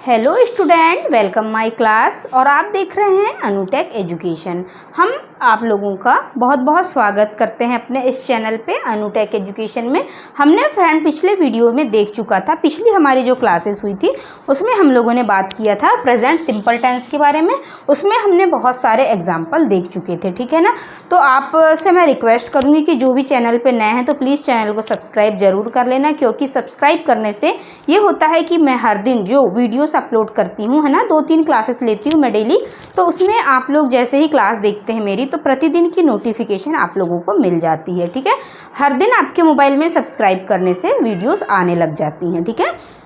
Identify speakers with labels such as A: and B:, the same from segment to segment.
A: Hello student, welcome my class. और आप देख रहे हैं अनुटेक एजुकेशन। हम आप लोगों का बहुत बहुत स्वागत करते हैं अपने इस चैनल पे अनुटेक एजुकेशन में। हमने फ्रेंड पिछले वीडियो में देख चुका था, पिछली हमारी जो क्लासेस हुई थी उसमें हम लोगों ने बात किया था प्रेजेंट सिंपल टेंस के बारे में। उसमें हमने बहुत सारे एग्जाम्पल देख चुके थे, ठीक है ना। तो आपसे मैं रिक्वेस्ट करूँगी कि जो भी चैनल पर नए हैं तो प्लीज़ चैनल को सब्सक्राइब ज़रूर कर लेना, क्योंकि सब्सक्राइब करने से ये होता है कि मैं हर दिन जो वीडियोस अपलोड करती हूँ, है ना, 2-3 क्लासेस लेती हूँ मैं डेली, तो उसमें आप लोग जैसे ही क्लास देखते हैं मेरी तो प्रतिदिन की नोटिफिकेशन आप लोगों को मिल जाती है, ठीक है। हर दिन आपके मोबाइल में सब्सक्राइब करने से वीडियोस आने लग जाती हैं, ठीक है।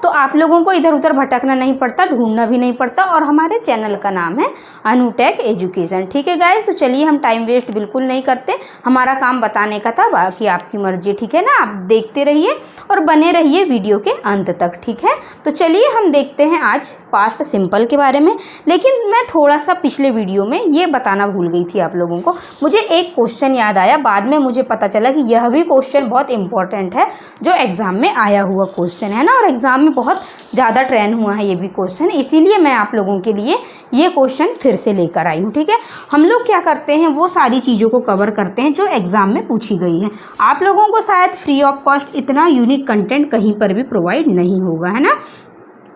A: तो आप लोगों को इधर उधर भटकना नहीं पड़ता, ढूंढना भी नहीं पड़ता। और हमारे चैनल का नाम है अनुटेक एजुकेशन, ठीक है गाइस। तो चलिए हम टाइम वेस्ट बिल्कुल नहीं करते, हमारा काम बताने का था, बाकी आपकी मर्जी, ठीक है ना। आप देखते रहिए और बने रहिए वीडियो के अंत तक, ठीक है। तो चलिए हम देखते हैं आज पास्ट सिंपल के बारे में। लेकिन मैं थोड़ा सा पिछले वीडियो में ये बताना भूल गई थी आप लोगों को। मुझे एक क्वेश्चन याद आया, बाद में मुझे पता चला कि यह भी क्वेश्चन बहुत इंपॉर्टेंट है, जो एग्ज़ाम में आया हुआ क्वेश्चन है ना, और एग्ज़ाम में बहुत ज़्यादा ट्रेंड हुआ है ये भी क्वेश्चन। इसीलिए मैं आप लोगों के लिए ये क्वेश्चन फिर से लेकर आई हूँ, ठीक है। हम लोग क्या करते हैं, वो सारी चीज़ों को कवर करते हैं जो एग्ज़ाम में पूछी गई है। आप लोगों को शायद फ्री ऑफ कॉस्ट इतना यूनिक कंटेंट कहीं पर भी प्रोवाइड नहीं होगा, है ना।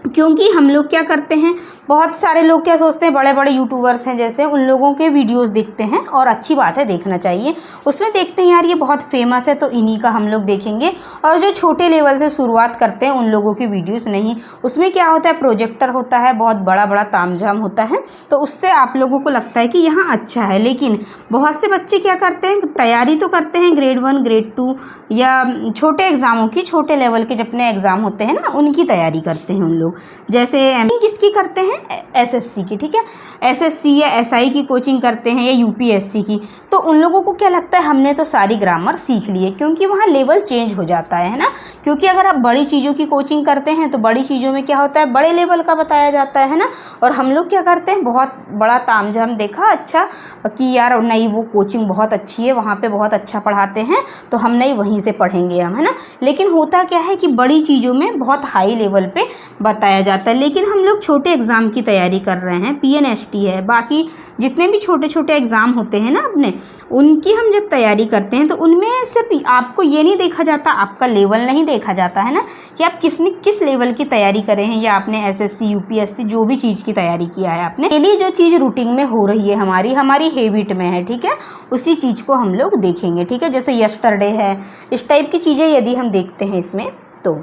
A: क्योंकि हम लोग क्या करते हैं, बहुत सारे लोग क्या सोचते हैं, बड़े बड़े यूट्यूबर्स हैं जैसे, उन लोगों के वीडियोस देखते हैं, और अच्छी बात है, देखना चाहिए। उसमें देखते हैं यार ये बहुत फेमस है तो इन्हीं का हम लोग देखेंगे। और जो छोटे लेवल से शुरुआत करते हैं उन लोगों की वीडियोस नहीं। उसमें क्या होता है, प्रोजेक्टर होता है, बहुत बड़ा बड़ा तामझाम होता है, तो उससे आप लोगों को लगता है कि यहाँ अच्छा है। लेकिन बहुत से बच्चे क्या करते हैं, तैयारी तो करते हैं ग्रेड 1 ग्रेड 2 या छोटे एग्ज़ामों की, छोटे लेवल के जितने एग्ज़ाम होते हैं ना उनकी तैयारी करते हैं उन लोग। जैसे किसकी करते हैं, एसएससी की, ठीक है। एसएससी या एसआई की कोचिंग करते हैं, या यूपीएससी की। तो उन लोगों को क्या लगता है, हमने तो सारी ग्रामर सीख ली है, क्योंकि वहाँ लेवल चेंज हो जाता है ना। क्योंकि अगर आप बड़ी चीज़ों की कोचिंग करते हैं तो बड़ी चीज़ों में क्या होता है, बड़े लेवल का बताया जाता है ना। और हम लोग क्या करते हैं, बहुत बड़ा तामझाम देखा अच्छा कि यार नहीं वो कोचिंग बहुत अच्छी है, वहाँ पर बहुत अच्छा पढ़ाते हैं तो हम नहीं वहीं से पढ़ेंगे हम, है ना। लेकिन होता क्या है कि बड़ी चीज़ों में बहुत हाई लेवल पर बताया जाता है। लेकिन हम लोग छोटे एग्ज़ाम की तैयारी कर रहे हैं, पीएनएसटी है, बाकी जितने भी छोटे छोटे एग्ज़ाम होते हैं ना अपने, उनकी हम जब तैयारी करते हैं तो उनमें सिर्फ आपको ये नहीं देखा जाता, आपका लेवल नहीं देखा जाता है ना, कि आप किस लेवल की तैयारी करें हैं, या आपने एसएससी यूपीएससी जो भी चीज़ की तैयारी किया है आपने, डेली जो चीज़ रूटीन में हो रही है हमारी हैबिट में है, ठीक है, उसी चीज़ को हम लोग देखेंगे, ठीक है। जैसे यस्टरडे है, इस टाइप की चीज़ें यदि हम देखते हैं इसमें, तो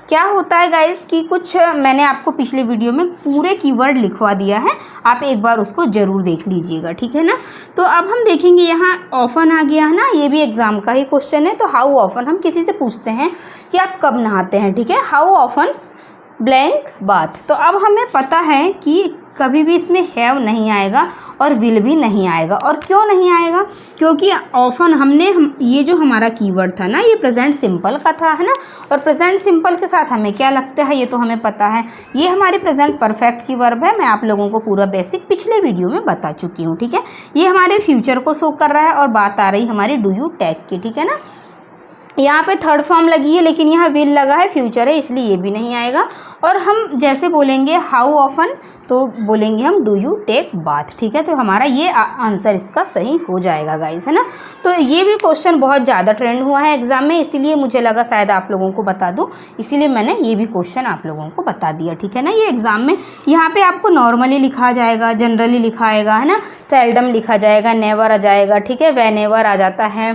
A: क्या होता है गाइस कि कुछ मैंने आपको पिछले वीडियो में पूरे कीवर्ड लिखवा दिया है, आप एक बार उसको ज़रूर देख लीजिएगा, ठीक है ना। तो अब हम देखेंगे, यहाँ ऑफन आ गया है ना, ये भी एग्ज़ाम का ही क्वेश्चन है। तो हाउ ऑफन, हम किसी से पूछते हैं कि आप कब नहाते हैं, ठीक है। How often blank bath. तो अब हमें पता है कि कभी भी इसमें हैव नहीं आएगा और विल भी नहीं आएगा। और क्यों नहीं आएगा, क्योंकि ऑफन ये जो हमारा कीवर्ड था ना, ये प्रेजेंट सिंपल का था, है ना। और प्रेजेंट सिंपल के साथ हमें क्या लगता है, ये तो हमें पता है, ये हमारे प्रेजेंट परफेक्ट की वर्ब है। मैं आप लोगों को पूरा बेसिक पिछले वीडियो में बता चुकी हूँ, ठीक है। ये हमारे फ्यूचर को शो कर रहा है, और बात आ रही हमारी डू यू टेक की, ठीक है ना। यहाँ पे थर्ड फॉर्म लगी है, लेकिन यहाँ विल लगा है, फ्यूचर है, इसलिए ये भी नहीं आएगा। और हम जैसे बोलेंगे हाउ ऑफन, तो बोलेंगे हम डू यू टेक बाथ, ठीक है। तो हमारा ये आंसर इसका सही हो जाएगा गाइस, है ना। तो ये भी क्वेश्चन बहुत ज़्यादा ट्रेंड हुआ है एग्जाम में, इसीलिए मुझे लगा शायद आप लोगों को बता दूँ, इसीलिए मैंने ये भी क्वेश्चन आप लोगों को बता दिया, ठीक है ना। ये एग्जाम में यहाँ पे आपको नॉर्मली लिखा जाएगा, जनरली लिखा आएगा, है ना, सेल्डम लिखा जाएगा, नेवर आ जाएगा, ठीक है, वेनेवर आ जाता है।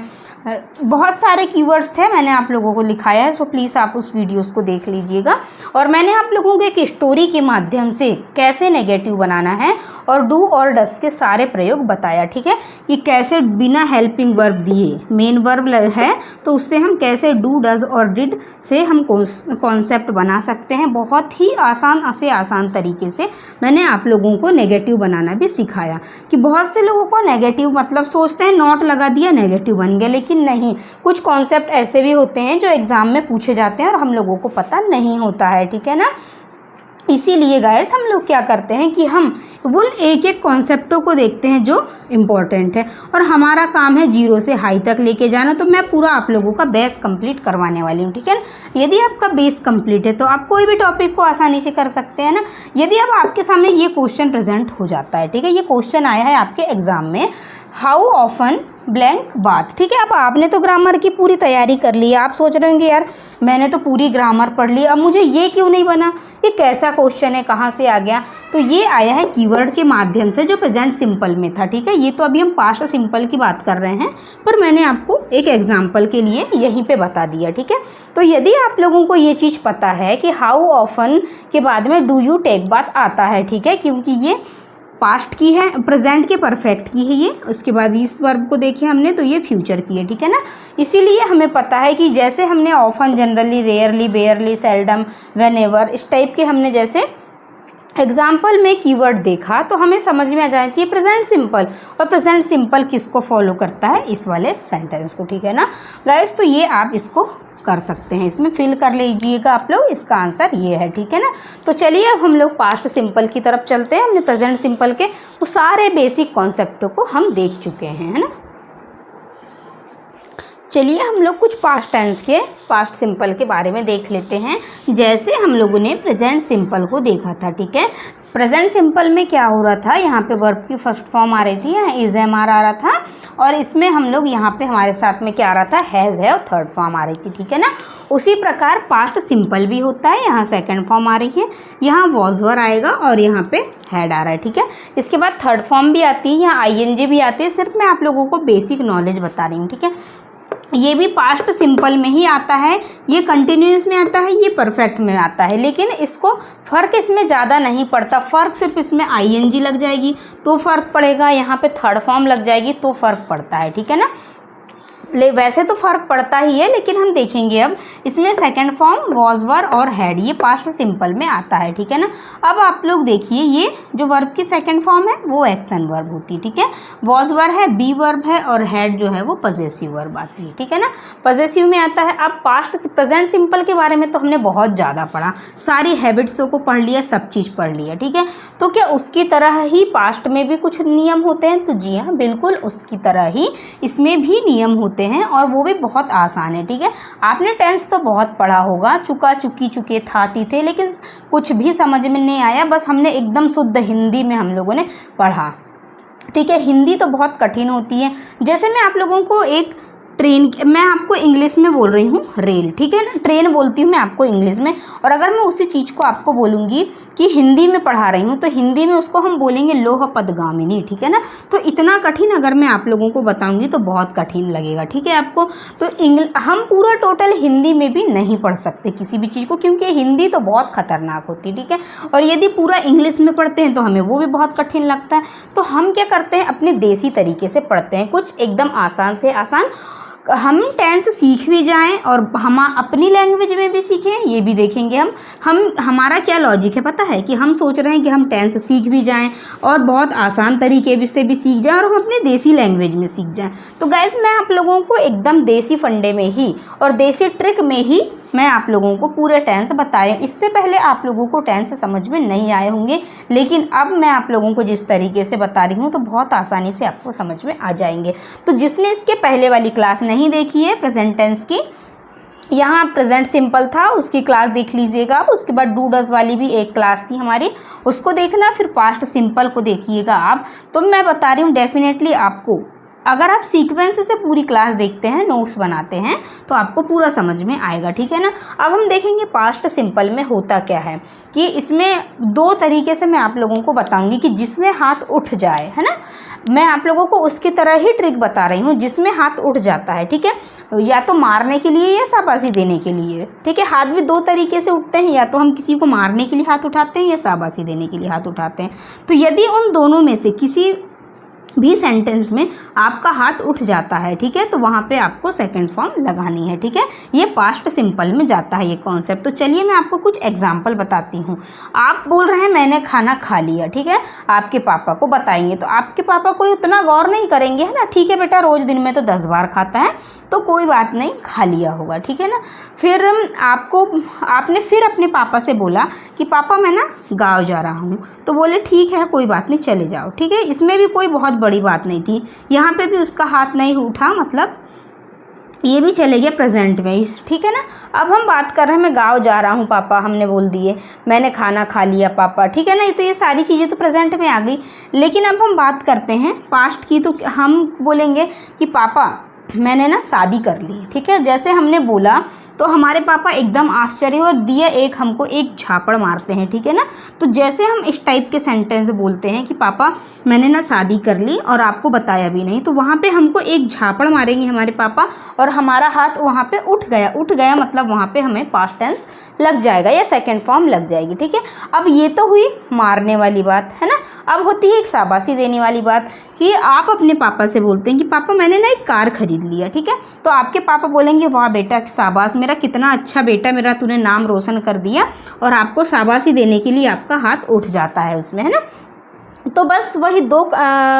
A: बहुत सारे कीवर्ड्स थे, मैंने आप लोगों को लिखाया है, सो प्लीज़ आप उस वीडियोस को देख लीजिएगा। और मैंने आप लोगों को एक स्टोरी के माध्यम से कैसे नेगेटिव बनाना है और डू और डस के सारे प्रयोग बताया, ठीक है, कि कैसे बिना हेल्पिंग वर्ब दिए, मेन वर्ब है तो उससे हम कैसे डू डज और डिड से हम कॉन्सेप्ट बना सकते हैं। बहुत ही आसान तरीके से मैंने आप लोगों को नेगेटिव बनाना भी सिखाया। कि बहुत से लोगों को नेगेटिव मतलब सोचते हैं नॉट लगा दिया नेगेटिव बन गया, लेकिन नहीं, कुछ कॉन्सेप्ट ऐसे भी होते हैं जो एग्ज़ाम में पूछे जाते हैं और हम लोगों को पता नहीं होता है, ठीक है ना। इसीलिए गाइस हम लोग क्या करते हैं कि हम उन एक एक कॉन्सेप्टों को देखते हैं जो इम्पोर्टेंट है, और हमारा काम है जीरो से हाई तक लेके जाना। तो मैं पूरा आप लोगों का बेस कंप्लीट करवाने वाली हूँ, ठीक है ना। यदि आपका बेस कंप्लीट है तो आप कोई भी टॉपिक को आसानी से कर सकते हैं ना। यदि अब आपके सामने ये क्वेश्चन प्रेजेंट हो जाता है, ठीक है, ये क्वेश्चन आया है आपके एग्जाम में, हाउ ऑफन ब्लैंक बाथ, ठीक है। अब आपने तो ग्रामर की पूरी तैयारी कर ली है, आप सोच रहे होंगे यार मैंने तो पूरी ग्रामर पढ़ ली, अब मुझे ये क्यों नहीं बना, ये कैसा क्वेश्चन है, कहाँ से आ गया। तो ये आया है कीवर्ड के माध्यम से जो प्रेजेंट सिंपल में था, ठीक है। ये तो अभी हम पास्ट सिंपल की बात कर रहे हैं, पर मैंने आपको एक एग्जाम्पल के लिए यहीं पर बता दिया, ठीक है। तो यदि आप लोगों को ये चीज़ पता है कि हाउ ऑफन के बाद में डू यू टेक बाथ आता है, ठीक है, क्योंकि ये पास्ट की है, प्रेजेंट के परफेक्ट की है ये, उसके बाद इस वर्ब को देखिए हमने तो ये फ्यूचर की है, ठीक है ना। इसीलिए हमें पता है कि जैसे हमने often, generally, rarely, बेयरली, seldom, whenever, इस टाइप के हमने जैसे एग्जाम्पल में कीवर्ड देखा तो हमें समझ में आ जाना चाहिए प्रेजेंट सिंपल, और प्रेजेंट सिंपल किसको फॉलो करता है, इस वाले सेंटेंस को, ठीक है ना गाइस। तो ये आप इसको कर सकते हैं, इसमें फिल कर लीजिएगा आप लोग, इसका आंसर ये है, ठीक है ना। तो चलिए अब हम लोग पास्ट सिंपल की तरफ चलते हैं। हमने प्रेजेंट सिंपल के वो सारे बेसिक कॉन्सेप्टों को हम देख चुके हैं, है ना। चलिए हम लोग कुछ पास्ट टेंस के पास्ट सिंपल के बारे में देख लेते हैं। जैसे हम लोगों ने प्रेजेंट सिंपल को देखा था, ठीक है। प्रेजेंट सिंपल में क्या हो रहा था, यहाँ पे वर्ब की फर्स्ट फॉर्म आ रही थी, यहाँ इज एम आर आ रहा था, और इसमें हम लोग यहाँ पे हमारे साथ में क्या आ रहा था, हैज़ है, और थर्ड फॉर्म आ रही थी, ठीक है ना। उसी प्रकार पास्ट सिंपल भी होता है, यहाँ सेकंड फॉर्म आ रही है, यहाँ वॉज वर आएगा और यहाँ पे हैड आ रहा है, ठीक है। इसके बाद थर्ड फॉर्म भी आती है, यहाँ आईएनजी भी आती है। सिर्फ मैं आप लोगों को बेसिक नॉलेज बता रही हूँ, ठीक है। ये भी पास्ट सिंपल में ही आता है, ये कंटिन्यूस में आता है, ये परफेक्ट में आता है, लेकिन इसको फ़र्क इसमें ज़्यादा नहीं पड़ता। फ़र्क सिर्फ इसमें आईएनजी लग जाएगी तो फ़र्क पड़ेगा, यहाँ पे थर्ड फॉर्म लग जाएगी तो फ़र्क पड़ता है, ठीक है ना। वैसे तो फ़र्क पड़ता ही है, लेकिन हम देखेंगे अब इसमें सेकंड फॉर्म वॉज वर और हैड ये पास्ट सिंपल में आता है, ठीक है ना। अब आप लोग देखिए ये जो वर्ब की सेकंड फॉर्म है वो एक्शन वर्ब होती है, ठीक है। वॉज वर है, बी वर्ब है, और हैड जो है वो पजेसिव वर्ब आती है, ठीक है ना, पजेसिव में आता है। अब पास्ट प्रेजेंट सिंपल के बारे में तो हमने बहुत ज़्यादा पढ़ा, सारी हैबिट्सों को पढ़ लिया, सब चीज़ पढ़ लिया, ठीक है। तो क्या उसकी तरह ही पास्ट में भी कुछ नियम होते हैं, तो जी हाँ बिल्कुल उसकी तरह ही इसमें भी नियम होते हैं, और वो भी बहुत आसान है, ठीक है। आपने टेंस तो बहुत पढ़ा होगा, चुका, चुकी, चुके, था, थी, थे, लेकिन कुछ भी समझ में नहीं आया, बस हमने एकदम शुद्ध हिंदी में हम लोगों ने पढ़ा, ठीक है। हिंदी तो बहुत कठिन होती है। जैसे मैं आप लोगों को एक ट्रेन, मैं आपको इंग्लिश में बोल रही हूँ रेल, ठीक है ना, ट्रेन बोलती हूँ मैं आपको इंग्लिश में, और अगर मैं उसी चीज़ को आपको बोलूँगी कि हिंदी में पढ़ा रही हूँ तो हिंदी में उसको हम बोलेंगे लोह पदगामिनी, ठीक है ना। तो इतना कठिन अगर मैं आप लोगों को बताऊँगी तो बहुत कठिन लगेगा, ठीक है आपको। तो हम पूरा टोटल हिंदी में भी नहीं पढ़ सकते किसी भी चीज़ को, क्योंकि हिंदी तो बहुत खतरनाक होती है, ठीक है। और यदि पूरा इंग्लिश में पढ़ते हैं तो हमें वो भी बहुत कठिन लगता है। तो हम क्या करते हैं, अपने देसी तरीके से पढ़ते हैं, कुछ एकदम आसान से आसान, हम टेंस सीख भी जाएं और हम अपनी लैंग्वेज में भी सीखें, ये भी देखेंगे हम हमारा क्या लॉजिक है पता है, कि हम सोच रहे हैं कि हम टेंस सीख भी जाएं और बहुत आसान तरीके से भी सीख जाएं और हम अपने देसी लैंग्वेज में सीख जाएं। तो गाइस मैं आप लोगों को एकदम देसी फंडे में ही और देसी ट्रिक में ही मैं आप लोगों को पूरे टेंस बताए। इससे पहले आप लोगों को टेंस समझ में नहीं आए होंगे, लेकिन अब मैं आप लोगों को जिस तरीके से बता रही हूँ तो बहुत आसानी से आपको समझ में आ जाएंगे। तो जिसने इसके पहले वाली क्लास नहीं देखी है प्रेजेंट टेंस की, यहाँ प्रेजेंट सिंपल था उसकी क्लास देख लीजिएगा आप। उसके बाद डू डज वाली भी एक क्लास थी हमारी, उसको देखना, फिर पास्ट सिंपल को देखिएगा आप। तो मैं बता रही हूँ डेफिनेटली आपको, अगर आप सीक्वेंस से पूरी क्लास देखते हैं, नोट्स बनाते हैं, तो आपको पूरा समझ में आएगा, ठीक है ना। अब हम देखेंगे पास्ट सिंपल में होता क्या है, कि इसमें दो तरीके से मैं आप लोगों को बताऊंगी कि जिसमें हाथ उठ जाए, है ना, मैं आप लोगों को उसकी तरह ही ट्रिक बता रही हूँ जिसमें हाथ उठ जाता है, ठीक है। या तो मारने के लिए या शाबाशी देने के लिए, ठीक है। हाथ भी दो तरीके से उठते हैं, या तो हम किसी को मारने के लिए हाथ उठाते हैं या शाबाशी देने के लिए हाथ उठाते हैं। तो यदि उन दोनों में से किसी भी सेंटेंस में आपका हाथ उठ जाता है, ठीक है, तो वहाँ पे आपको सेकंड फॉर्म लगानी है, ठीक है। ये पास्ट सिंपल में जाता है ये कॉन्सेप्ट। तो चलिए मैं आपको कुछ एग्जांपल बताती हूँ। आप बोल रहे हैं मैंने खाना खा लिया, ठीक है, आपके पापा को बताएंगे तो आपके पापा कोई उतना गौर नहीं करेंगे, है ना, ठीक है बेटा रोज़ दिन में तो 10 बार खाता है तो कोई बात नहीं, खा लिया होगा, ठीक है ना। फिर आपने फिर अपने पापा से बोला कि पापा मैं ना गाँव जा रहा हूँ, तो बोले ठीक है कोई बात नहीं चले जाओ, ठीक है। इसमें भी कोई बहुत बड़ी बात नहीं थी, यहाँ पे भी उसका हाथ नहीं उठा, मतलब ये भी चले गया प्रेजेंट में, ठीक है ना। अब हम बात कर रहे हैं मैं गाँव जा रहा हूँ पापा, हमने बोल दिए, मैंने खाना खा लिया पापा, ठीक है ना। तो ये सारी चीज़ें तो प्रेजेंट में आ गई। लेकिन अब हम बात करते हैं पास्ट की, तो हम बोलेंगे कि पापा मैंने ना शादी कर ली, ठीक है। जैसे हमने बोला तो हमारे पापा एकदम आश्चर्य और दिए एक हमको एक झापड़ मारते हैं, ठीक है ना। तो जैसे हम इस टाइप के सेंटेंस बोलते हैं कि पापा मैंने ना शादी कर ली और आपको बताया भी नहीं, तो वहाँ पे हमको एक झापड़ मारेंगे हमारे पापा और हमारा हाथ वहाँ पे उठ गया मतलब वहाँ पे हमें पास्ट टेंस लग जाएगा या सेकेंड फॉर्म लग जाएगी, ठीक है। अब ये तो हुई मारने वाली बात, है ना। अब होती है एक शाबाशी देने वाली बात कि आप अपने पापा से बोलते हैं कि पापा मैंने ना एक कार खरीद लिया, ठीक है। तो आपके पापा बोलेंगे वाह बेटा शाबाश, मेरा कितना अच्छा बेटा, मेरा तूने नाम रोशन कर दिया, और आपको शाबाशी देने के लिए आपका हाथ उठ जाता है उसमें, है ना। तो बस वही दो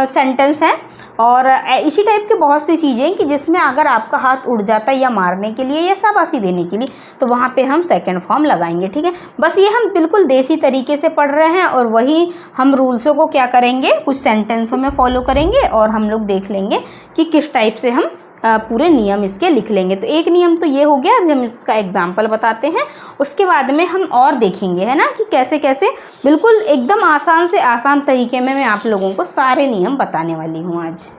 A: सेंटेंस हैं और इसी टाइप की बहुत सी चीज़ें कि जिसमें अगर आपका हाथ उड़ जाता है या मारने के लिए या शाबाशी देने के लिए तो वहाँ पे हम सेकंड फॉर्म लगाएंगे, ठीक है। बस ये हम बिल्कुल देसी तरीके से पढ़ रहे हैं और वही हम रूल्सों को क्या करेंगे, कुछ सेंटेंसों में फॉलो करेंगे और हम लोग देख लेंगे कि किस टाइप से हम पूरे नियम इसके लिख लेंगे। तो एक नियम तो ये हो गया, अभी हम इसका एग्जाम्पल बताते हैं, उसके बाद में हम और देखेंगे, है ना, कि कैसे कैसे बिल्कुल एकदम आसान से आसान तरीके में मैं आप लोगों को सारे नियम बताने वाली हूँ आज।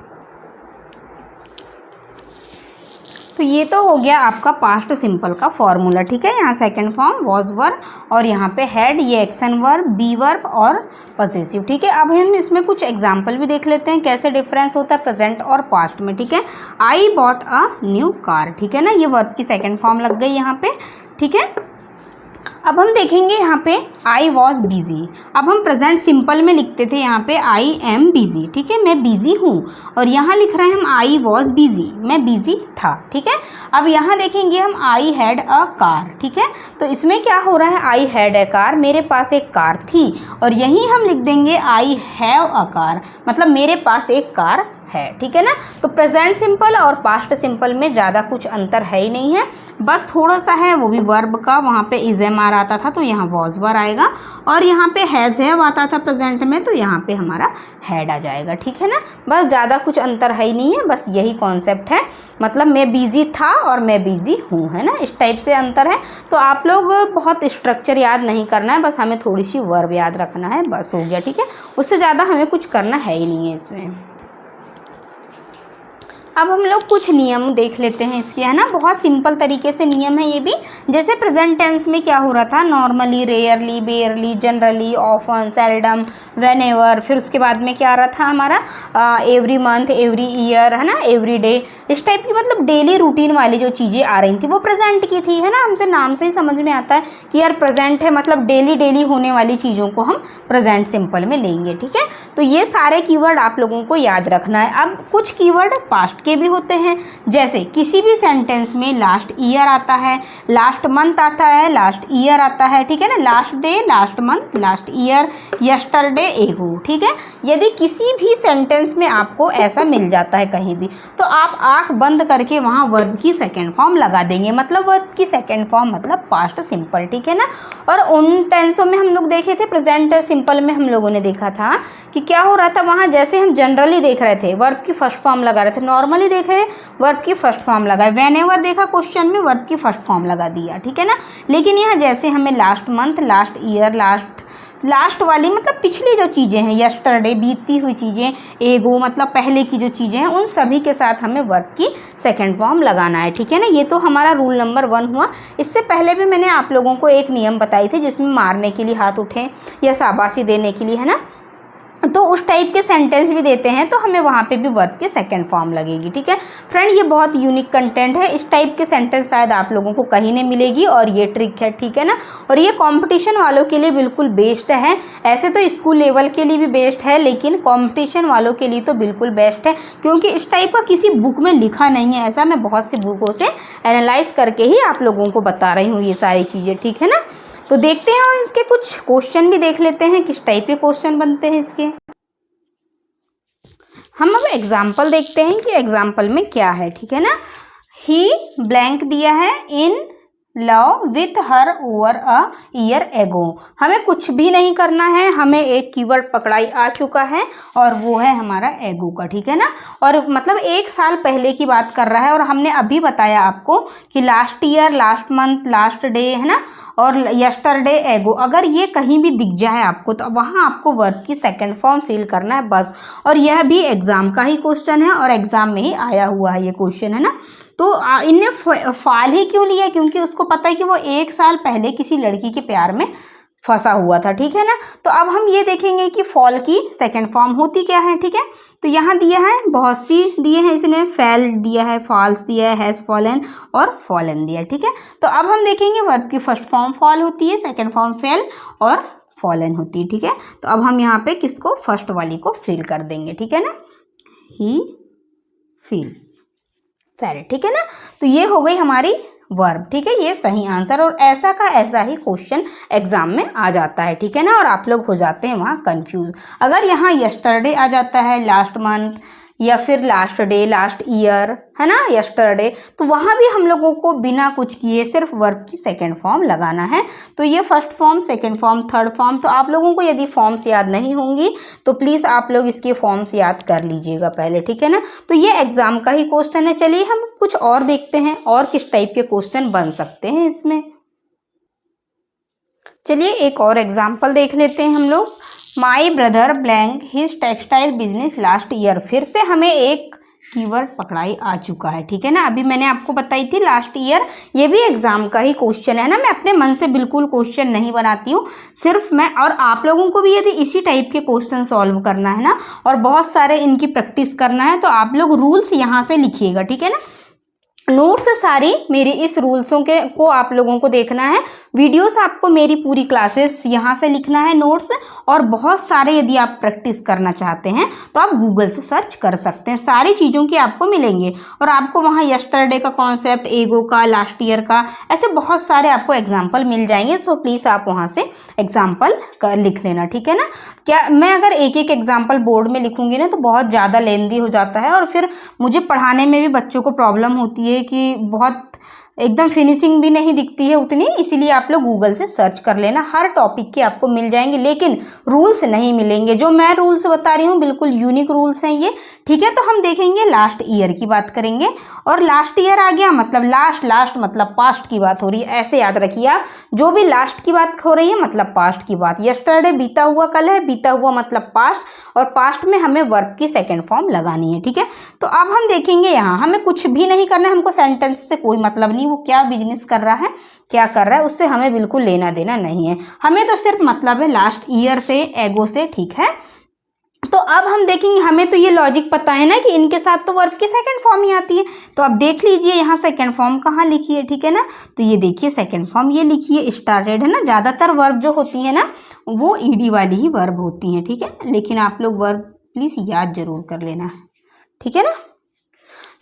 A: तो ये तो हो गया आपका पास्ट सिंपल का फॉर्मूला, ठीक है। यहाँ सेकंड फॉर्म वॉज वर्ब और यहाँ पे हैड, ये एक्शन वर्ब, बी वर्ब और पॉसेसिव, ठीक है। अब हम इसमें कुछ एग्जांपल भी देख लेते हैं कैसे डिफरेंस होता है प्रेजेंट और पास्ट में, ठीक है। I bought a new car, ठीक है ना, ये वर्ब की सेकेंड फॉर्म लग गई यहाँ पे, ठीक है। अब हम देखेंगे यहाँ पे आई वॉज बिजी, अब हम प्रेजेंट सिंपल में लिखते थे यहाँ पे आई एम बिजी, ठीक है, मैं बिजी हूँ, और यहाँ लिख रहे हैं हम आई वॉज बिजी, मैं बिजी था, ठीक है। अब यहाँ देखेंगे हम आई हैड अ कार, ठीक है। तो इसमें क्या हो रहा है, आई हैड अ कार, मेरे पास एक कार थी, और यहीं हम लिख देंगे आई हैव अ कार, मतलब मेरे पास एक कार है, ठीक है ना। तो प्रेजेंट सिंपल और पास्ट सिंपल में ज़्यादा कुछ अंतर है ही नहीं है, बस थोड़ा सा है, वो भी वर्ब का, वहाँ पे इज एम आर आता था तो यहाँ वॉज वर आएगा, और यहाँ पे हैज़ हैव आता था प्रेजेंट में तो यहाँ पे हमारा हैड आ जाएगा, ठीक है ना। बस ज़्यादा कुछ अंतर है ही नहीं है, बस यही कॉन्सेप्ट है, मतलब मैं बिजी था और मैं बिजी हूँ, है ना, इस टाइप से अंतर है। तो आप लोग बहुत स्ट्रक्चर याद नहीं करना है, बस हमें थोड़ी सी वर्ब याद रखना है, बस हो गया, ठीक है। उससे ज़्यादा हमें कुछ करना है ही नहीं है इसमें। अब हम लोग कुछ नियम देख लेते हैं इसके, है ना, बहुत सिंपल तरीके से नियम है ये भी। जैसे प्रेजेंट टेंस में क्या हो रहा था, normally, rarely, बेयरली, generally, often, seldom, when ever, फिर उसके बाद में क्या आ रहा था हमारा एवरी मंथ, एवरी ईयर, है ना, एवरी डे, इस टाइप की मतलब डेली रूटीन वाली जो चीज़ें आ रही थी वो प्रेजेंट की थी, है ना। हमसे नाम से ही समझ में आता है कि यार प्रेजेंट है, मतलब डेली होने वाली चीज़ों को हम प्रेजेंट सिंपल में लेंगे, ठीक है। तो ये सारे कीवर्ड आप लोगों को याद रखना है। अब कुछ कीवर्ड पास्ट के भी होते हैं, जैसे किसी भी सेंटेंस में लास्ट ईयर आता है, लास्ट मंथ आता है, लास्ट ईयर आता है, ठीक है ना, last day, last month, last year, yesterday, एगो, ठीक है। यदि किसी भी सेंटेंस में आपको ऐसा मिल जाता है कहीं भी, तो आप आंख बंद करके वहाँ वर्ब की सेकेंड फॉर्म लगा देंगे, मतलब वर्ब की सेकेंड फॉर्म मतलब पास्ट सिंपल, ठीक है ना। और उन टेंसों में हम लोग देखे थे, प्रेजेंट सिंपल में हम लोगों ने देखा था कि क्या हो रहा था, वहाँ जैसे हम जनरली देख रहे थे वर्ब की फर्स्ट फॉर्म लगा रहे थे, नॉर्मली देखे वर्ब की फर्स्ट फॉर्म लगाए, व्हेनेवर देखा क्वेश्चन में वर्ब की फर्स्ट फॉर्म लगा दिया, ठीक है ना। लेकिन यहाँ जैसे हमें last month, last year, last वाली मतलब पिछली जो चीज़ें हैं, यस्टरडे बीतती हुई चीज़ें, एगो मतलब पहले की जो चीज़ें हैं, उन सभी के साथ हमें वर्ब की सेकेंड फॉर्म लगाना है, ठीक है ना। ये तो हमारा रूल नंबर 1 हुआ। इससे पहले भी मैंने आप लोगों को एक नियम बताई थी जिसमें मारने के लिए हाथ उठे या शाबाशी देने के लिए, है ना, तो उस टाइप के सेंटेंस भी देते हैं तो हमें वहाँ पे भी वर्ब की सेकंड फॉर्म लगेगी। ठीक है फ्रेंड, ये बहुत यूनिक कंटेंट है, इस टाइप के सेंटेंस शायद आप लोगों को कहीं नहीं मिलेगी और ये ट्रिक है। ठीक है ना, और ये कंपटीशन वालों के लिए बिल्कुल बेस्ट है। ऐसे तो स्कूल लेवल के लिए भी बेस्ट है, लेकिन कंपटीशन वालों के लिए तो बिल्कुल बेस्ट है, क्योंकि इस टाइप का किसी बुक में लिखा नहीं है। ऐसा मैं बहुत सी बुकों से एनालाइज करके ही आप लोगों को बता रही हूँ ये सारी चीज़ें। ठीक है ना, तो देखते हैं और इसके कुछ क्वेश्चन भी देख लेते हैं, किस टाइप के क्वेश्चन बनते हैं इसके। हम अब एग्जाम्पल देखते हैं कि एग्जाम्पल में क्या है। ठीक है ना, ही ब्लैंक दिया है in love with her over a year ago. हमें कुछ भी नहीं करना है, हमें एक कीवर्ड पकड़ाई आ चुका है और वो है हमारा एगो का। ठीक है ना, और मतलब 1 साल पहले की बात कर रहा है, और हमने अभी बताया आपको कि last year, last month, last day है ना, और यस्टरडे एगो, अगर ये कहीं भी दिख जाए आपको तो वहाँ आपको वर्ब की सेकंड फॉर्म फिल करना है बस। और यह भी एग्जाम का ही क्वेश्चन है और एग्जाम में ही आया हुआ है ये क्वेश्चन, है ना। तो इनने फाल ही क्यों लिया, क्योंकि उसको पता है कि वो 1 साल पहले किसी लड़की के प्यार में फंसा हुआ था। ठीक है ना, तो अब हम ये देखेंगे कि फॉल की सेकंड फॉर्म होती क्या है। ठीक है, तो यहाँ दिया है, बहुत सी दिए हैं इसने, फेल दिया है, फॉल्स दिया है, हैज़ फॉलन और फॉलन दिया है। ठीक है, तो अब हम देखेंगे वर्ब की फर्स्ट फॉर्म फॉल होती है, सेकंड फॉर्म फेल और फॉलन होती है। ठीक है, तो अब हम यहाँ पे किसको, फर्स्ट वाली को फिल कर देंगे। ठीक है ना, ही फील फेल। ठीक है ना, तो ये हो गई हमारी वर्ब। ठीक है, ये सही आंसर, और ऐसा का ऐसा ही क्वेश्चन एग्जाम में आ जाता है। ठीक है ना, और आप लोग हो जाते हैं वहाँ कंफ्यूज। अगर यहाँ यस्टरडे आ जाता है, लास्ट मंथ, या फिर लास्ट डे, लास्ट ईयर, है ना, यस्टरडे, तो वहाँ भी हम लोगों को बिना कुछ किए सिर्फ वर्ब की सेकंड फॉर्म लगाना है। तो ये first form, second form, third form, तो आप लोगों को यदि फॉर्म्स याद नहीं होंगी तो प्लीज़ आप लोग इसके फॉर्म्स याद कर लीजिएगा पहले। ठीक है ना, तो ये एग्जाम का ही क्वेश्चन है। चलिए हम कुछ और देखते हैं और किस टाइप के क्वेश्चन बन सकते हैं इसमें। चलिए एक और एग्जाम्पल देख लेते हैं हम लोग। My brother blank his textile business last year. फिर से हमें एक कीवर्ड पकड़ाई आ चुका है। ठीक है ना, अभी मैंने आपको बताई थी लास्ट ईयर, ये भी एग्जाम का ही क्वेश्चन है ना। मैं अपने मन से बिल्कुल क्वेश्चन नहीं बनाती हूँ, सिर्फ मैं, और आप लोगों को भी यदि इसी टाइप के क्वेश्चन सॉल्व करना है ना और बहुत सारे इनकी प्रैक्टिस करना है तो आप लोग रूल्स यहाँ से लिखिएगा। ठीक है ना, नोट्स सारी मेरी इस रूल्सों के को आप लोगों को देखना है, वीडियोस आपको मेरी पूरी क्लासेस यहाँ से लिखना है नोट्स, और बहुत सारे यदि आप प्रैक्टिस करना चाहते हैं तो आप गूगल से सर्च कर सकते हैं, सारी चीज़ों की आपको मिलेंगे। और आपको वहाँ यस्टरडे का कॉन्सेप्ट, एगो का, लास्ट ईयर का, ऐसे बहुत सारे आपको एग्जाम्पल मिल जाएंगे। सो प्लीज़ आप वहाँ से एग्जाम्पल लिख लेना। ठीक है ना, क्या मैं अगर एक एक एग्जाम्पल बोर्ड में लिखूंगी ना तो बहुत ज़्यादा लेंदी हो जाता है, और फिर मुझे पढ़ाने में भी बच्चों को प्रॉब्लम होती है कि बहुत एकदम फिनिशिंग भी नहीं दिखती है उतनी। इसीलिए आप लोग गूगल से सर्च कर लेना, हर टॉपिक के आपको मिल जाएंगे, लेकिन रूल्स नहीं मिलेंगे। जो मैं रूल्स बता रही हूँ बिल्कुल यूनिक रूल्स हैं ये। ठीक है, तो हम देखेंगे लास्ट ईयर की बात करेंगे, और लास्ट ईयर आ गया मतलब लास्ट मतलब पास्ट की बात हो रही है, ऐसे याद रखिए आप। जो भी लास्ट की बात हो रही है मतलब पास्ट की बात। यस्टरडे बीता हुआ कल है, बीता हुआ मतलब पास्ट, और पास्ट में हमें वर्ब की सेकेंड फॉर्म लगानी है। ठीक है, तो अब हम देखेंगे यहाँ हमें कुछ भी नहीं करना है, हमको सेंटेंस से कोई मतलब नहीं, वो क्या बिजनेस कर रहा है, क्या कर रहा है, उससे हमें बिल्कुल लेना देना नहीं है। हमें तो सिर्फ मतलब है लास्ट ईयर से, एगो से। ठीक है, तो अब हम देखेंगे, हमें तो ये लॉजिक पता है ना कि इनके साथ तो वर्ब की सेकंड फॉर्म ही आती है। तो अब देख लीजिए यहाँ सेकंड फॉर्म कहाँ लिखी है। ठीक है ना, तो ये देखिए सेकंड फॉर्म ये लिखी है, स्टार्टेड, है ना। ज़्यादातर वर्ब जो होती है ना वो ईडी वाली ही वर्ब होती हैं। ठीक है, लेकिन आप लोग वर्ब प्लीज़ याद जरूर कर लेना। ठीक है ना,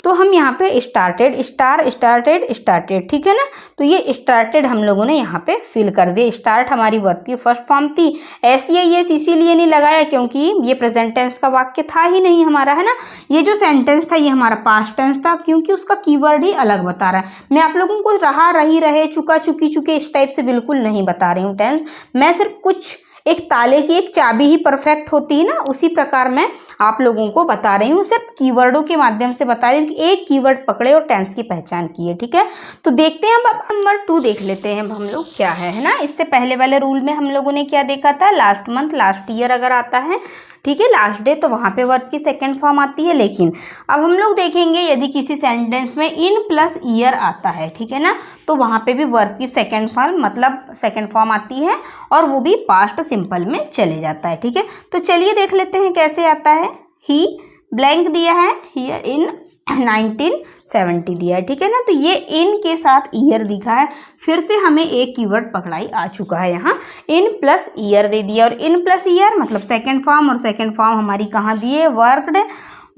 A: तो हम यहाँ पे स्टार्टेड, स्टार्टेड, ठीक है ना। तो ये स्टार्टेड हम लोगों ने यहाँ पे फिल कर दिया। स्टार्ट हमारी वर्ब की फर्स्ट फॉर्म थी, एस इसीलिए नहीं लगाया क्योंकि ये प्रेजेंट टेंस का वाक्य था ही नहीं हमारा, है ना। ये जो सेंटेंस था ये हमारा पास्ट टेंस था, क्योंकि उसका कीवर्ड ही अलग बता रहा है। मैं आप लोगों को रहा, रही, रहे, चुका, चुकी, चुके इस टाइप से बिल्कुल नहीं बता रही हूँ टेंस। मैं सिर्फ कुछ एक ताले की एक चाबी ही परफेक्ट होती है ना, उसी प्रकार मैं आप लोगों को बता रही हूँ, सिर्फ कीवर्डों के माध्यम से बता रही हूँ कि एक कीवर्ड पकड़े और टेंस की पहचान की है। ठीक है, तो देखते हैं अब नंबर 2 देख लेते हैं हम लोग क्या है ना। इससे पहले वाले रूल में हम लोगों ने क्या देखा था, लास्ट मंथ, लास्ट ईयर अगर आता है, ठीक है, लास्ट डे, तो वहाँ पे वर्ब की सेकंड फॉर्म आती है। लेकिन अब हम लोग देखेंगे यदि किसी सेंटेंस में इन प्लस ईयर आता है, ठीक है ना, तो वहाँ पे भी वर्ब की सेकंड फॉर्म मतलब सेकंड फॉर्म आती है और वो भी पास्ट सिंपल में चले जाता है। ठीक है, तो चलिए देख लेते हैं कैसे आता है। ही ब्लैंक दिया है, हियर इन 1970 दिया है, ठीक है ना, तो ये इन के साथ ईयर दिखा है। फिर से हमें एक कीवर्ड पकड़ाई आ चुका है यहाँ, इन प्लस ईयर दे दिया, और इन प्लस ईयर मतलब सेकंड फॉर्म, और सेकंड फॉर्म हमारी कहाँ दी है, वर्कड,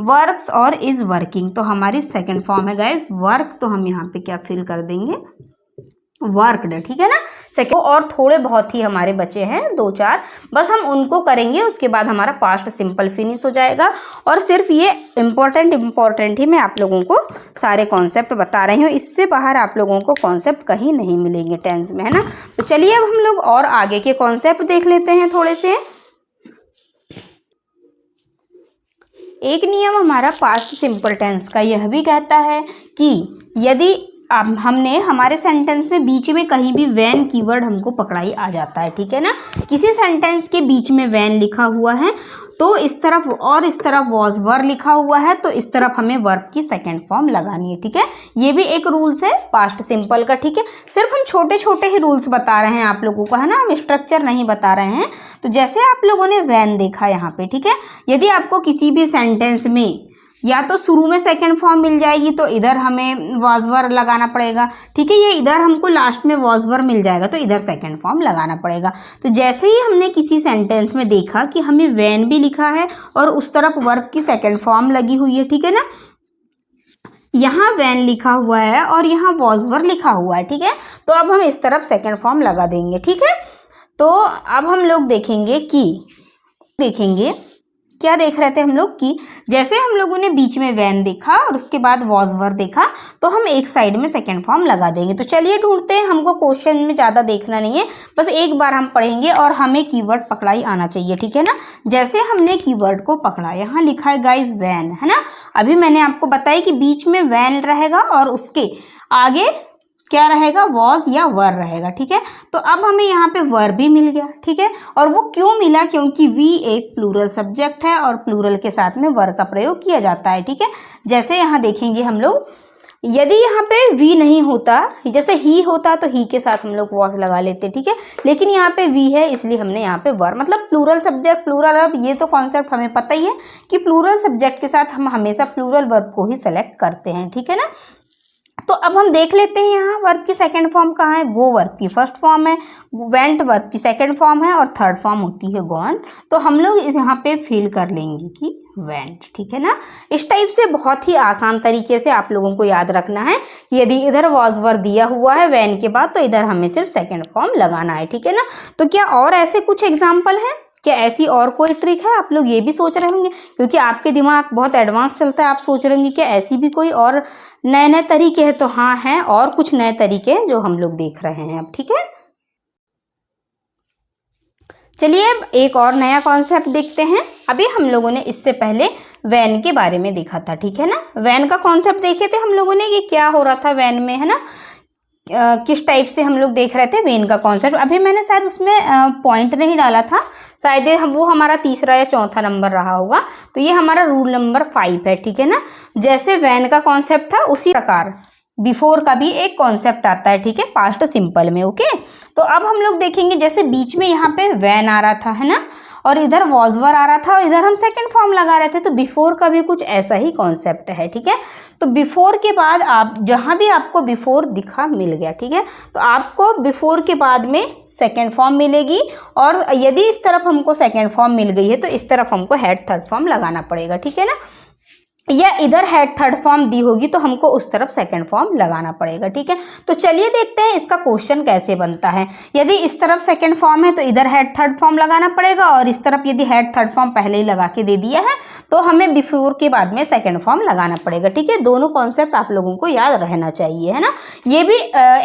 A: वर्क्स और इज वर्किंग, तो हमारी सेकंड फॉर्म है गाइस वर्क, तो हम यहाँ पे क्या फिल कर देंगे, वर्कड, ठीक है ना। सेकंड और थोड़े बहुत ही हमारे बचे हैं 2-4, बस हम उनको करेंगे, उसके बाद हमारा पास्ट सिंपल फिनिश हो जाएगा। और सिर्फ ये इम्पोर्टेंट ही मैं आप लोगों को सारे कॉन्सेप्ट बता रही हूँ, इससे बाहर आप लोगों को कॉन्सेप्ट कहीं नहीं मिलेंगे टेंस में, है ना। तो चलिए अब हम लोग और आगे के कॉन्सेप्ट देख लेते हैं थोड़े से। एक नियम हमारा पास्ट सिंपल टेंस का यह भी कहता है कि यदि अब हमने हमारे सेंटेंस में बीच में कहीं भी वैन कीवर्ड हमको पकड़ाई आ जाता है, ठीक है ना, किसी सेंटेंस के बीच में वैन लिखा हुआ है तो इस तरफ और इस तरफ वॉज वर लिखा हुआ है तो इस तरफ हमें वर्ब की सेकंड फॉर्म लगानी है, ठीक है। ये भी एक रूल्स है पास्ट सिंपल का, ठीक है। सिर्फ हम छोटे छोटे ही रूल्स बता रहे हैं आप लोगों को, है ना, हम स्ट्रक्चर नहीं बता रहे हैं। तो जैसे आप लोगों ने वैन देखा यहाँ पे, ठीक है, यदि आपको किसी भी सेंटेंस में या तो शुरू में सेकंड फॉर्म मिल जाएगी तो इधर हमें वॉज वर लगाना पड़ेगा, ठीक है, ये इधर हमको लास्ट में वॉज वर मिल जाएगा तो इधर सेकंड फॉर्म लगाना पड़ेगा। तो जैसे ही हमने किसी सेंटेंस में देखा कि हमें वैन भी लिखा है और उस तरफ वर्ब की सेकंड फॉर्म लगी हुई है, ठीक है ना, यहाँ वैन लिखा हुआ है और यहाँ वॉज वर लिखा हुआ है, ठीक है, तो अब हम इस तरफ सेकंड फॉर्म लगा देंगे, ठीक है। तो अब हम लोग देखेंगे क्या देख रहे थे हम लोग कि जैसे हम लोगों ने बीच में वैन देखा और उसके बाद वॉज वर देखा तो हम एक साइड में सेकंड फॉर्म लगा देंगे। तो चलिए ढूंढते हैं, हमको क्वेश्चन में ज़्यादा देखना नहीं है, बस एक बार हम पढ़ेंगे और हमें कीवर्ड पकड़ाई आना चाहिए, ठीक है ना। जैसे हमने कीवर्ड को पकड़ा, यहाँ लिखा है गाइस वैन, है ना, अभी मैंने आपको बताया कि बीच में वैन रहेगा और उसके आगे क्या रहेगा, वॉज या वर रहेगा, ठीक है। तो अब हमें यहाँ पे वर भी मिल गया, ठीक है, और वो क्यों मिला, क्योंकि वी एक प्लूरल सब्जेक्ट है और प्लूरल के साथ में वर का प्रयोग किया जाता है, ठीक है। जैसे यहाँ देखेंगे हम लोग, यदि यहाँ पे वी नहीं होता, जैसे ही होता तो ही के साथ हम लोग वॉज लगा लेते, ठीक है, लेकिन यहाँ पे वी है इसलिए हमने यहाँ पे वर, मतलब प्लूरल सब्जेक्ट प्लूरल वर्ब, ये तो कॉन्सेप्ट हमें पता ही है कि प्लूरल सब्जेक्ट के साथ हम हमेशा प्लूरल वर्ब को ही सेलेक्ट करते हैं, ठीक है ना। तो अब हम देख लेते हैं यहाँ वर्ब की सेकंड फॉर्म कहाँ है, गो वर्ब की फर्स्ट फॉर्म है, वेंट वर्ब की सेकंड फॉर्म है और थर्ड फॉर्म होती है गॉन। तो हम लोग इस यहाँ पे फिल कर लेंगे कि वेंट, ठीक है ना। इस टाइप से बहुत ही आसान तरीके से आप लोगों को याद रखना है कि यदि इधर वॉज वर दिया हुआ है वैन के बाद तो इधर हमें सिर्फ सेकेंड फॉर्म लगाना है, ठीक है ना। तो क्या और ऐसे कुछ एग्जाम्पल हैं, क्या ऐसी और कोई ट्रिक है, आप लोग ये भी सोच रहे होंगे क्योंकि आपके दिमाग बहुत एडवांस चलता है, आप सोच रहे होंगे क्या ऐसी भी कोई और नए तरीके हैं। तो हाँ हैं और कुछ नए तरीके हैं जो हम लोग देख रहे हैं अब, ठीक है। चलिए अब एक और नया कॉन्सेप्ट देखते हैं। अभी हम लोगों ने इससे पहले वैन के बारे में देखा था, ठीक है ना, वैन का कॉन्सेप्ट देखे थे हम लोगों ने कि क्या हो रहा था वैन में, है ना, किस टाइप से हम लोग देख रहे थे वेन का कॉन्सेप्ट। अभी मैंने शायद उसमें पॉइंट नहीं डाला था, शायद वो हमारा तीसरा या चौथा नंबर रहा होगा। तो ये हमारा रूल नंबर 5 है, ठीक है ना। जैसे वैन का कॉन्सेप्ट था उसी प्रकार बिफोर का भी एक कॉन्सेप्ट आता है, ठीक है, पास्ट सिंपल में, ओके। तो अब हम लोग देखेंगे जैसे बीच में यहाँ पे वैन आ रहा था, है ना, और इधर वॉज वर आ रहा था और इधर हम सेकंड फॉर्म लगा रहे थे, तो बिफोर का भी कुछ ऐसा ही कॉन्सेप्ट है, ठीक है। तो बिफोर के बाद आप जहाँ भी आपको बिफोर दिखा मिल गया, ठीक है, तो आपको बिफोर के बाद में सेकंड फॉर्म मिलेगी और यदि इस तरफ हमको सेकंड फॉर्म मिल गई है तो इस तरफ हमको हेड थर्ड फॉर्म लगाना पड़ेगा, ठीक है ना, या इधर हेड थर्ड फॉर्म दी होगी तो हमको उस तरफ सेकंड फॉर्म लगाना पड़ेगा, ठीक है। तो चलिए देखते हैं इसका क्वेश्चन कैसे बनता है। यदि इस तरफ सेकंड फॉर्म है तो इधर हेड थर्ड फॉर्म लगाना पड़ेगा और इस तरफ यदि हेड थर्ड फॉर्म पहले ही लगा के दे दिया है तो हमें बिफोर के बाद में सेकंड फॉर्म लगाना पड़ेगा, ठीक है। दोनों कॉन्सेप्ट आप लोगों को याद रहना चाहिए, है ना। ये भी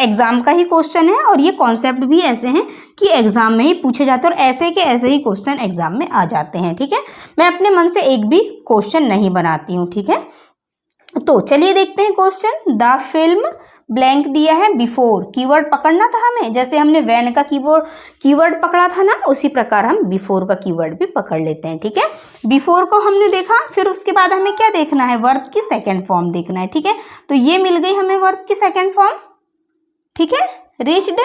A: एग्जाम का ही क्वेश्चन है और ये कॉन्सेप्ट भी ऐसे हैं कि एग्जाम में ही पूछे जाते हैं और ऐसे के ऐसे ही क्वेश्चन एग्जाम में आ जाते हैं, ठीक है। मैं अपने मन से एक भी क्वेश्चन नहीं बनाती हूँ, ठीक है। तो चलिए देखते हैं क्वेश्चन। द फिल्म ब्लैंक दिया है बिफोर, कीवर्ड पकड़ना था हमें, जैसे हमने वैन का कीवर्ड पकड़ा था ना, उसी प्रकार हम बिफोर का कीवर्ड भी पकड़ लेते हैं। ठीक है, बिफोर को हमने देखा, फिर उसके बाद हमें क्या देखना है, वर्ब की सेकंड फॉर्म देखना है। ठीक है, तो ये मिल गई हमें वर्ब की सेकंड फॉर्म। ठीक है, रीच्ड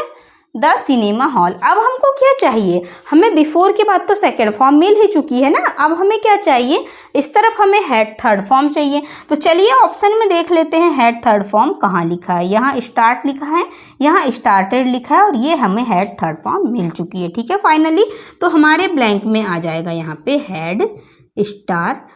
A: द सिनेमा हॉल। अब हमको क्या चाहिए, हमें बिफोर के बाद तो सेकंड फॉर्म मिल ही चुकी है ना, अब हमें क्या चाहिए, इस तरफ हमें हैड थर्ड फॉर्म चाहिए। तो चलिए ऑप्शन में देख लेते हैं हैड थर्ड फॉर्म कहाँ लिखा है। यहाँ स्टार्ट लिखा है, यहाँ स्टार्टेड लिखा है, और ये हमें हैड थर्ड फॉर्म मिल चुकी है। ठीक है, फाइनली तो हमारे ब्लैंक में आ जाएगा यहाँ पे हैड स्टार।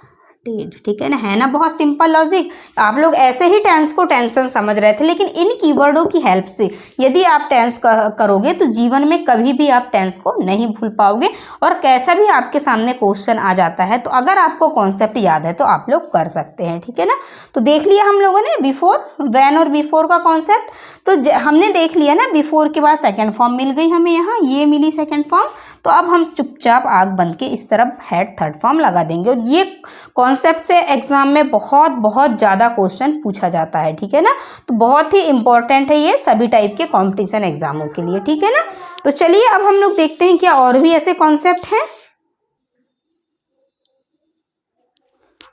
A: ठीक है ना, बहुत सिंपल लॉजिक। आप लोग ऐसे ही टेंस को टेंशन समझ रहे थे, लेकिन इन कीवर्डों की हेल्प से यदि आप टेंस करोगे तो जीवन में कभी भी आप टेंस को नहीं भूल पाओगे, और कैसा भी आपके सामने क्वेश्चन आ जाता है तो अगर आपको कॉन्सेप्ट याद है तो आप लोग कर सकते हैं। ठीक है ना, तो देख लिया हम लोगों ने बिफोर, व्हेन और बिफोर का कॉन्सेप्ट। तो हमने देख लिया ना, बिफोर के बाद सेकेंड फॉर्म मिल गई हमें, यहाँ ये मिली सेकेंड फॉर्म। तो अब हम चुपचाप आग बंद के इस तरफ हैड थर्ड फॉर्म लगा देंगे, और ये कॉन्सेप्ट से एग्जाम में बहुत बहुत ज़्यादा क्वेश्चन पूछा जाता है। ठीक है ना, तो बहुत ही इंपॉर्टेंट है ये सभी टाइप के कंपटीशन एग्जामों के लिए। ठीक है ना, तो चलिए अब हम लोग देखते हैं क्या और भी ऐसे कॉन्सेप्ट हैं।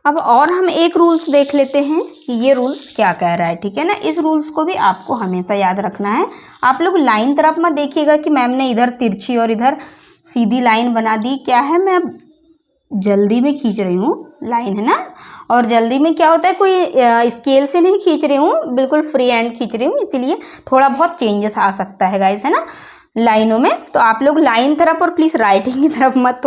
A: अब और हम एक रूल्स देख लेते हैं कि ये रूल्स क्या कह रहा है। ठीक है ना, इस रूल्स को भी आपको हमेशा याद रखना है। आप लोग लाइन तरफ मत देखिएगा कि मैम ने इधर तिरछी और इधर सीधी लाइन बना दी, क्या है, मैं जल्दी में खींच रही हूँ लाइन, है ना, और जल्दी में क्या होता है, कोई स्केल से नहीं खींच रही हूँ, बिल्कुल फ्री हैंड खींच रही हूँ, इसीलिए थोड़ा बहुत चेंजेस आ सकता है गाइस, है ना, लाइनों में। तो आप लोग लाइन तरफ और प्लीज़ राइटिंग की तरफ मत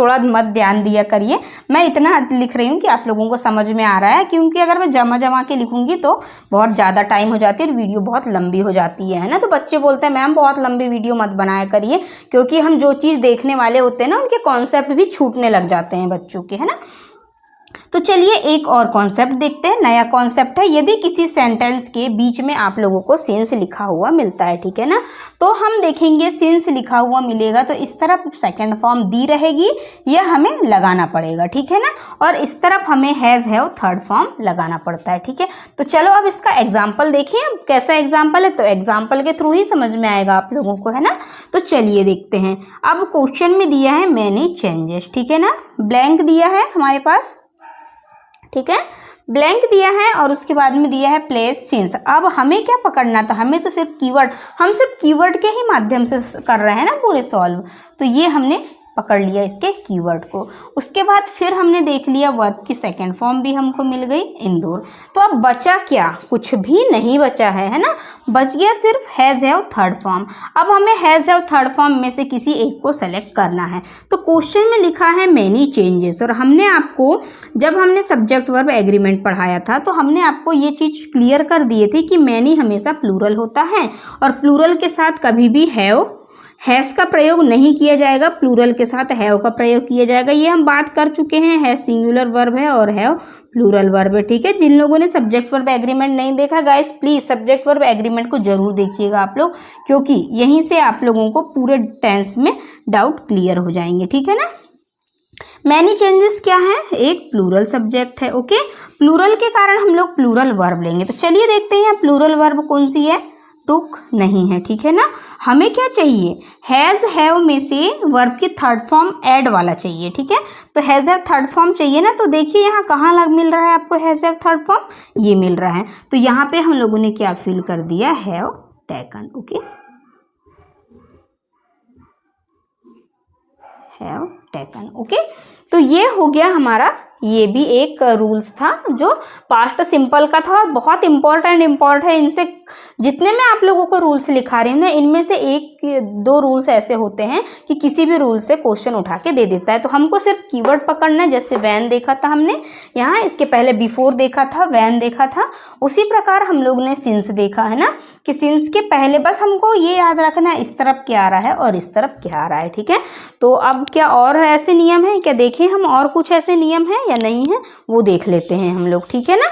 A: ध्यान दिया करिए। मैं इतना लिख रही हूँ कि आप लोगों को समझ में आ रहा है, क्योंकि अगर मैं जमा के लिखूंगी तो बहुत ज़्यादा टाइम हो जाती है और वीडियो बहुत लंबी हो जाती है ना। तो बच्चे बोलते हैं मैम बहुत लंबी वीडियो मत बनाया करिए, क्योंकि हम जो चीज़ देखने वाले होते हैं ना उनके कॉन्सेप्ट भी छूटने लग जाते हैं बच्चों के, है ना। तो चलिए एक और कॉन्सेप्ट देखते हैं, नया कॉन्सेप्ट है। यदि किसी सेंटेंस के बीच में आप लोगों को सिंस लिखा हुआ मिलता है, ठीक है ना, तो हम देखेंगे सिंस लिखा हुआ मिलेगा तो इस तरफ सेकंड फॉर्म दी रहेगी, यह हमें लगाना पड़ेगा, ठीक है ना, और इस तरफ हमें हैज़ हैव थर्ड फॉर्म लगाना पड़ता है। ठीक है, तो चलो अब इसका एग्जाम्पल देखें। अब कैसा एग्जाम्पल है, तो एग्जाम्पल के थ्रू ही समझ में आएगा आप लोगों को, है ना। तो चलिए देखते हैं। अब क्वेश्चन में दिया है मैनी चेंजेस, ठीक है ना, ब्लैंक दिया है हमारे पास, ठीक है, ब्लैंक दिया है और उसके बाद में दिया है प्लेस सिंस। अब हमें क्या पकड़ना था, हमें तो सिर्फ कीवर्ड, हम सिर्फ कीवर्ड के ही माध्यम से कर रहे हैं ना पूरे सॉल्व, तो ये हमने पकड़ लिया इसके कीवर्ड को। उसके बाद फिर हमने देख लिया वर्ब की सेकंड फॉर्म भी हमको मिल गई इंदौर। तो अब बचा क्या, कुछ भी नहीं बचा है ना, बच गया सिर्फ हैज़ हैव थर्ड फॉर्म। अब हमें हैज़ हैव थर्ड फॉर्म में से किसी एक को सेलेक्ट करना है। तो क्वेश्चन में लिखा है मैनी चेंजेस, और हमने आपको जब हमने सब्जेक्ट वर्ब एग्रीमेंट पढ़ाया था तो हमने आपको ये चीज़ क्लियर कर दिए थे कि मैनी हमेशा प्लूरल होता है, और प्लूरल के साथ कभी भी हैज़ का प्रयोग नहीं किया जाएगा, प्लूरल के साथ हैव का प्रयोग किया जाएगा। ये हम बात कर चुके हैं, हैज़ सिंगुलर वर्ब है और हैव प्लूरल वर्ब है। ठीक है, जिन लोगों ने सब्जेक्ट वर्ब एग्रीमेंट नहीं देखा guys, please subject verb agreement को जरूर देखिएगा आप लोग, क्योंकि यहीं से आप लोगों को पूरे टेंस में डाउट क्लियर हो जाएंगे। ठीक है ना, मैनी चेंजेस क्या है, एक प्लूरल सब्जेक्ट है, ओके, प्लूरल के कारण हम लोग प्लूरल वर्ब लेंगे। तो चलिए देखते हैं प्लूरल वर्ब कौन सी है, टुक नहीं है, ठीक है ना। हमें क्या चाहिए, हैज़ हैव में से वर्ब की थर्ड फॉर्म ऐड वाला चाहिए, ठीक है, तो हैज़ हैव थर्ड फॉर्म चाहिए ना। तो देखिए यहाँ कहाँ मिल रहा है आपको हैज़ हैव थर्ड फॉर्म, ये मिल रहा है। तो यहाँ पे हम लोगों ने क्या फिल कर दिया, have taken, okay, have taken, okay. तो ये हो गया हमारा, ये भी एक रूल्स था जो पास्ट सिंपल का था और बहुत इम्पोर्टेंट है। इनसे जितने मैं आप लोगों को रूल्स लिखा रही हूँ ना, इनमें से एक दो रूल्स ऐसे होते हैं कि किसी भी रूल से क्वेश्चन उठा के दे देता है। तो हमको सिर्फ कीवर्ड पकड़ना है, जैसे वैन देखा था हमने यहाँ, इसके पहले बिफोर देखा था, वैन देखा था, उसी प्रकार हम लोग ने सिंस देखा है ना, कि सिंस के पहले बस हमको ये याद रखना है इस तरफ क्या आ रहा है और इस तरफ क्या आ रहा है। ठीक है, तो अब क्या और ऐसे नियम हैं क्या, देखें हम और कुछ ऐसे नियम हैं या नहीं है, वो देख लेते हैं हम लोग, ठीक है ना।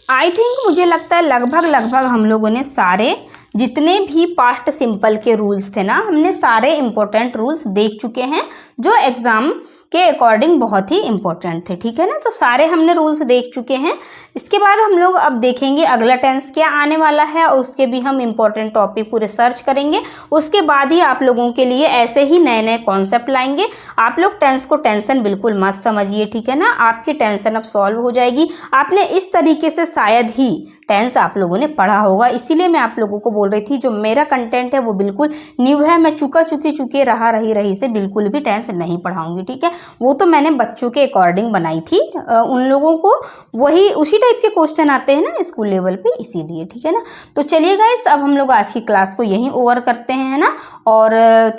A: आई थिंक मुझे लगता है लगभग हम लोगों ने सारे जितने भी पास्ट सिंपल के रूल्स थे ना, हमने सारे इम्पोर्टेंट रूल्स देख चुके हैं जो एग्ज़ाम के अकॉर्डिंग बहुत ही इम्पोर्टेंट थे, ठीक है ना। तो सारे हमने रूल्स देख चुके हैं। इसके बाद हम लोग अब देखेंगे अगला टेंस क्या आने वाला है और उसके भी हम इम्पोर्टेंट टॉपिक पूरे सर्च करेंगे। उसके बाद ही आप लोगों के लिए ऐसे ही नए नए कॉन्सेप्ट लाएंगे। आप लोग टेंस को टेंशन बिल्कुल मत समझिए, ठीक है ना। आपकी टेंशन अब सॉल्व हो जाएगी। आपने इस तरीके से शायद ही टेंस आप लोगों ने पढ़ा होगा, इसीलिए मैं आप लोगों को बोल रही थी जो मेरा कंटेंट है वो बिल्कुल न्यू है। मैं चुके रही से बिल्कुल भी टेंस नहीं पढ़ाऊंगी, ठीक है। वो तो मैंने बच्चों के अकॉर्डिंग बनाई थी, उन लोगों को वही उसी टाइप के क्वेश्चन आते हैं ना स्कूल लेवल पे, इसीलिए, ठीक है ना। तो चलिए गाइस, अब हम लोग आज की क्लास को यहीं ओवर करते हैं, है ना। और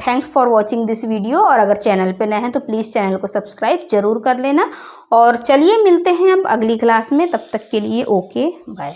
A: thanks for watching this video. और अगर चैनल पे नए हैं तो प्लीज़ चैनल को सब्सक्राइब जरूर कर लेना। और चलिए मिलते हैं अब अगली क्लास में, तब तक के लिए ओके बाय।